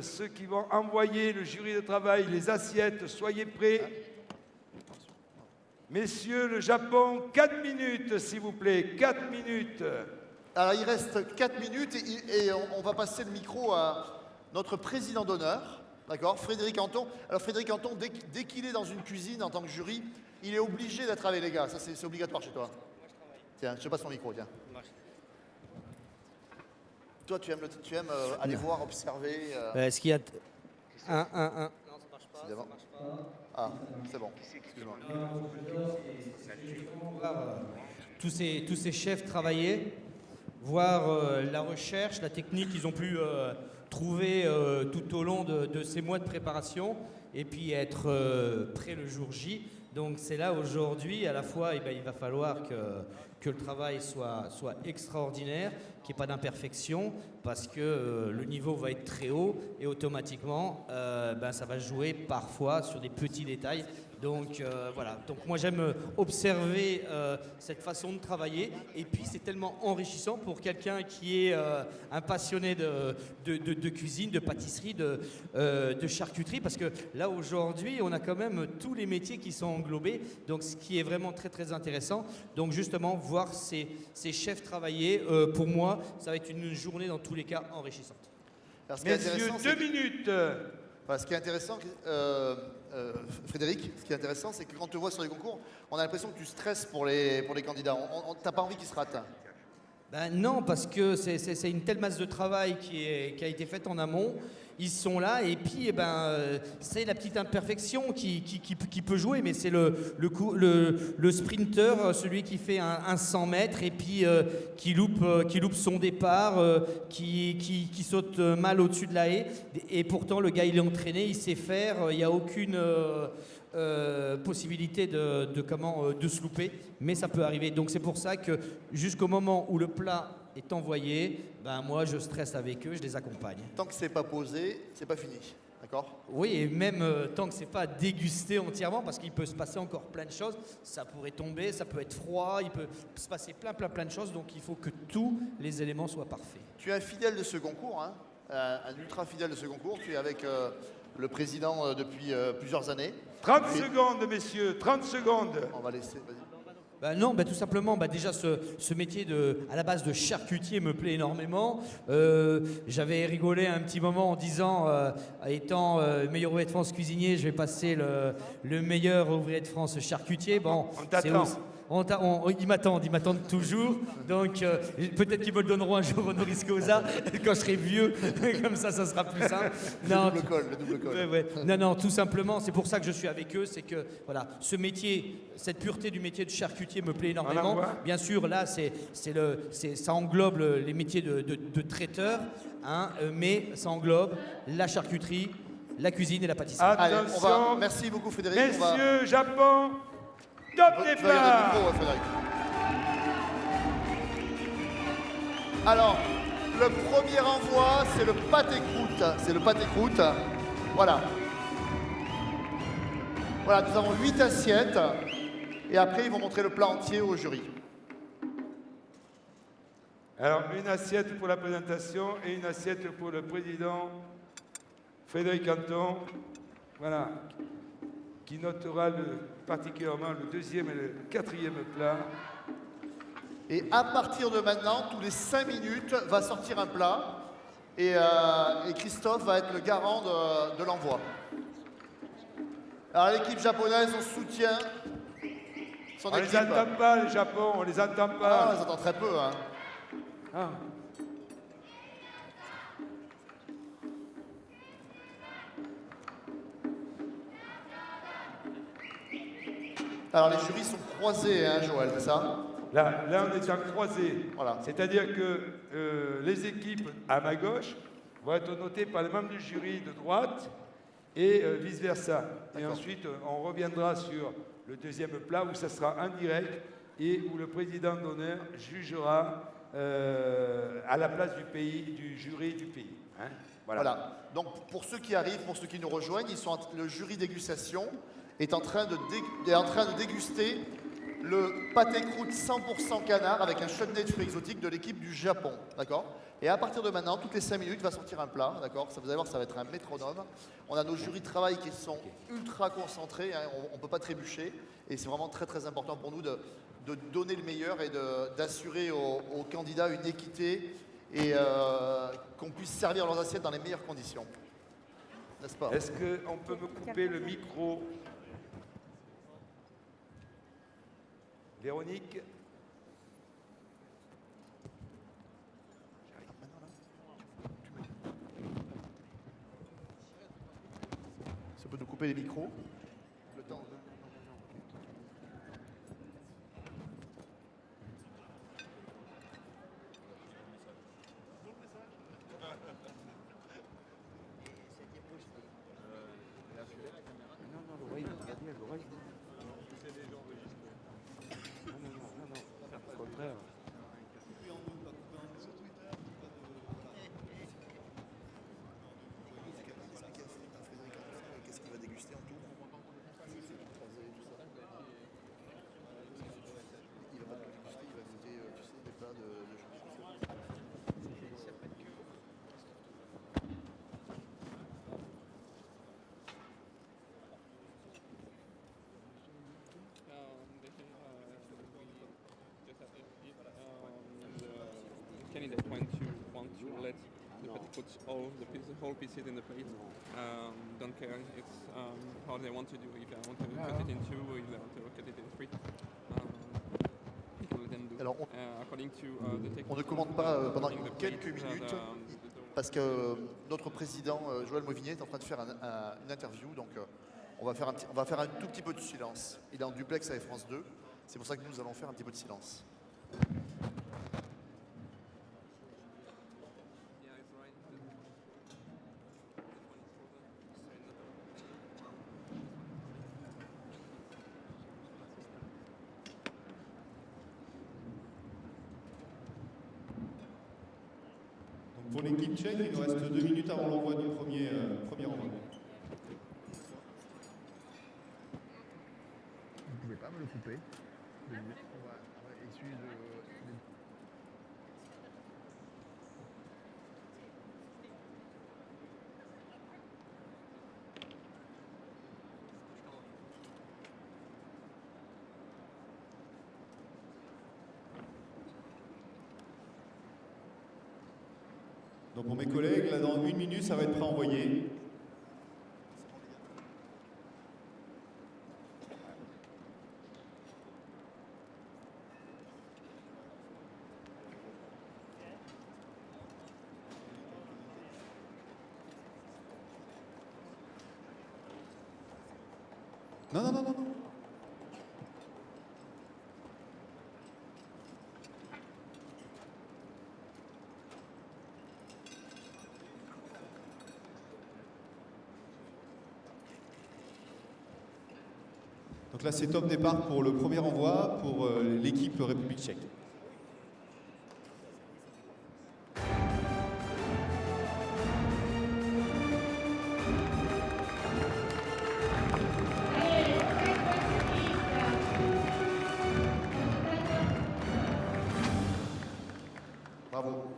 ceux qui vont envoyer le jury de travail, les assiettes, soyez prêts. Messieurs, le Japon, 4 minutes, s'il vous plaît, 4 minutes. Alors il reste 4 minutes et on va passer le micro à notre président d'honneur, d'accord, Frédéric Anton. Alors Frédéric Anton, dès qu'il est dans une cuisine en tant que jury, il est obligé d'être avec les gars. Ça c'est obligatoire chez toi. Tiens, je te passe ton micro, tiens. Toi, tu aimes aller voir, observer. Est-ce qu'il y a... Un. Évidemment. Ah, c'est bon. Excuse-moi. Tous ces chefs travailler, voir la recherche, la technique qu'ils ont pu trouver tout au long de ces mois de préparation et puis être prêt le jour J. Donc c'est là aujourd'hui, à la fois, il va falloir que le travail soit extraordinaire, qu'il n'y ait pas d'imperfection, parce que le niveau va être très haut et automatiquement, ça va jouer parfois sur des petits détails. Donc voilà, donc moi j'aime observer cette façon de travailler et puis c'est tellement enrichissant pour quelqu'un qui est un passionné de cuisine, de pâtisserie, de charcuterie, parce que là aujourd'hui on a quand même tous les métiers qui sont englobés, donc ce qui est vraiment très très intéressant. Donc justement voir ces chefs travailler, pour moi ça va être une journée dans tous les cas enrichissante. Alors, ce qui est Messieurs, intéressant, 2 minutes. Voilà, ce qui est intéressant, Frédéric, ce qui est intéressant, c'est que quand on te voit sur les concours, on a l'impression que tu stresses pour les candidats. T'as pas envie qu'ils se ratent. Ben non, parce que c'est une telle masse de travail qui a été faite en amont. Ils sont là et puis c'est la petite imperfection qui peut jouer, mais c'est le sprinter, celui qui fait un 100 mètres et puis qui loupe son départ, qui saute mal au-dessus de la haie. Et pourtant le gars il est entraîné, il sait faire, il n'y a aucune possibilité de se louper, mais ça peut arriver. Donc c'est pour ça que jusqu'au moment où le plat est envoyé, moi je stresse avec eux, je les accompagne. Tant que c'est pas posé, c'est pas fini. D'accord? Oui, et même tant que c'est pas dégusté entièrement, parce qu'il peut se passer encore plein de choses. Ça pourrait tomber, ça peut être froid, il peut se passer plein de choses. Donc il faut que tous les éléments soient parfaits. Tu es un fidèle de ce concours, hein, un ultra fidèle de ce concours. Tu es avec le président depuis plusieurs années. 30 secondes, messieurs, 30 secondes. On va laisser, vas-y. Non, tout simplement, déjà ce métier à la base de charcutier me plaît énormément. J'avais rigolé un petit moment en disant, étant meilleur ouvrier de France cuisinier, je vais passer le meilleur ouvrier de France charcutier. Bon, on t'attend. Ils m'attendent toujours. Donc peut-être qu'ils me le donneront un jour honoris causa quand je serai vieux. Comme ça sera plus simple. Le double col. Ouais. Non, tout simplement, c'est pour ça que je suis avec eux. C'est que voilà, ce métier, cette pureté du métier de charcutier me plaît énormément. Bien sûr, là, ça englobe les métiers de traiteur, hein, mais ça englobe la charcuterie, la cuisine et la pâtisserie. Attention. Merci beaucoup Frédéric. Messieurs, Japon, top départ. Alors, le premier envoi, c'est le pâté croûte. Voilà. Voilà, nous avons 8 assiettes. Et après, ils vont montrer le plat entier au jury. Alors, une assiette pour la présentation et une assiette pour le président Frédéric Anton. Voilà. Qui notera particulièrement le deuxième et le quatrième plat. Et à partir de maintenant, tous les 5 minutes, va sortir un plat. Et Christophe va être le garant de l'envoi. Alors l'équipe japonaise, on soutient son équipe. On les entend pas, le Japon, on les entend pas. Ah, on les entend très peu, hein. Ah. Alors les jurys sont croisés, hein, Joël, c'est ça? Là, on est en croisée. Voilà. C'est-à-dire que les équipes à ma gauche vont être notées par les membres du jury de droite et vice-versa. Et ensuite, on reviendra sur le deuxième plat où ça sera en direct et où le président d'honneur jugera à la place du jury du pays. Hein, voilà. Donc pour ceux qui arrivent, pour ceux qui nous rejoignent, le jury dégustation est en train de déguster le pâté croûte 100% canard avec un chutney de fruits exotiques de l'équipe du Japon, d'accord? Et à partir de maintenant, toutes les 5 minutes, va sortir un plat, d'accord? Vous allez voir, ça va être un métronome. On a nos jurys de travail qui sont ultra concentrés, hein, on ne peut pas trébucher. Et c'est vraiment très très important pour nous de donner le meilleur et d'assurer aux candidats une équité et qu'on puisse servir leurs assiettes dans les meilleures conditions. N'est-ce pas? Est-ce qu'on peut me couper le micro? Véronique? couper les micros. Le temps. Qu'est-ce qu'il va déguster en tout? Il va pas tout déguster, il va goûter, tu sais, des plats de candidate want to let the petits all the whole pieces in the plate. Don't care. It's how they want to do. If they want to cut it in two, or if they want to cut it in three. You can let them do. Alors, according to the technique. on ne commande pas pendant quelques minutes parce que notre président Joël Movigné est en train de faire une interview, donc on va faire un tout petit peu de silence. Il est en duplex avec France 2, c'est pour ça que nous allons faire un petit peu de silence. Yeah, it's right. Donc pour l'équipe tchèque, il nous reste 2 minutes avant l'envoi du premier envoi. Vous pouvez pas me le couper. Donc pour mes collègues, là dans 1 minute, ça va être prêt à envoyer. Non. Donc là, c'est top départ pour le premier envoi pour l'équipe République tchèque. Bravo.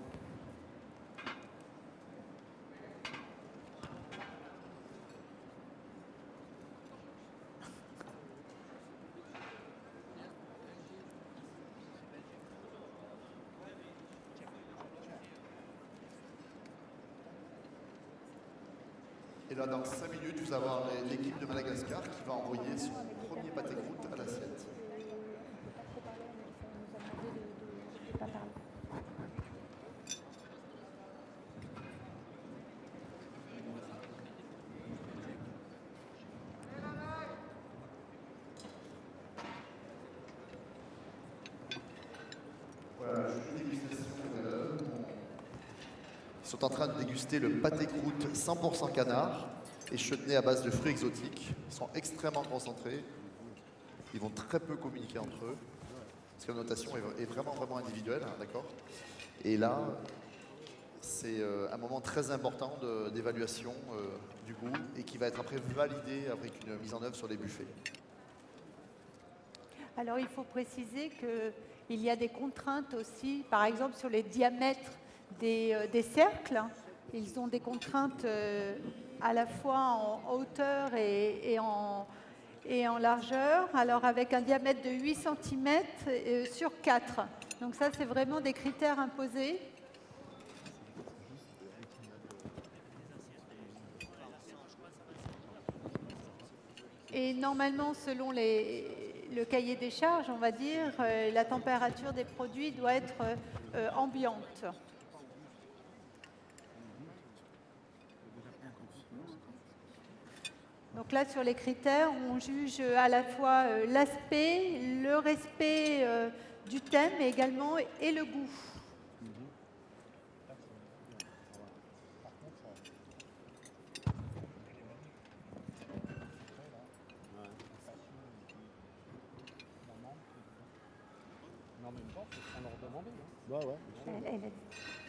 Et là, dans 5 minutes, vous allez avoir l'équipe de Madagascar qui va envoyer son premier pâté croûte à l'assiette. Voilà, je dégustation. Ils sont en train de déguster le pâté croûte 100% canard et chutney à base de fruits exotiques. Ils sont extrêmement concentrés. Ils vont très peu communiquer entre eux. Parce que la notation est vraiment individuelle, hein, d'accord? Et là, c'est un moment très important d'évaluation du goût et qui va être après validé avec une mise en œuvre sur les buffets. Alors il faut préciser qu'il y a des contraintes aussi, par exemple sur les diamètres des cercles. Ils ont des contraintes à la fois en hauteur et en largeur, alors avec un diamètre de 8 cm sur 4. Donc ça, c'est vraiment des critères imposés. Et normalement, selon le cahier des charges, on va dire, la température des produits doit être ambiante. Donc là, sur les critères, on juge à la fois l'aspect, le respect du thème et également et le goût. Mais en même temps, c'est ce qu'on leur demandait. Hein. Elle est-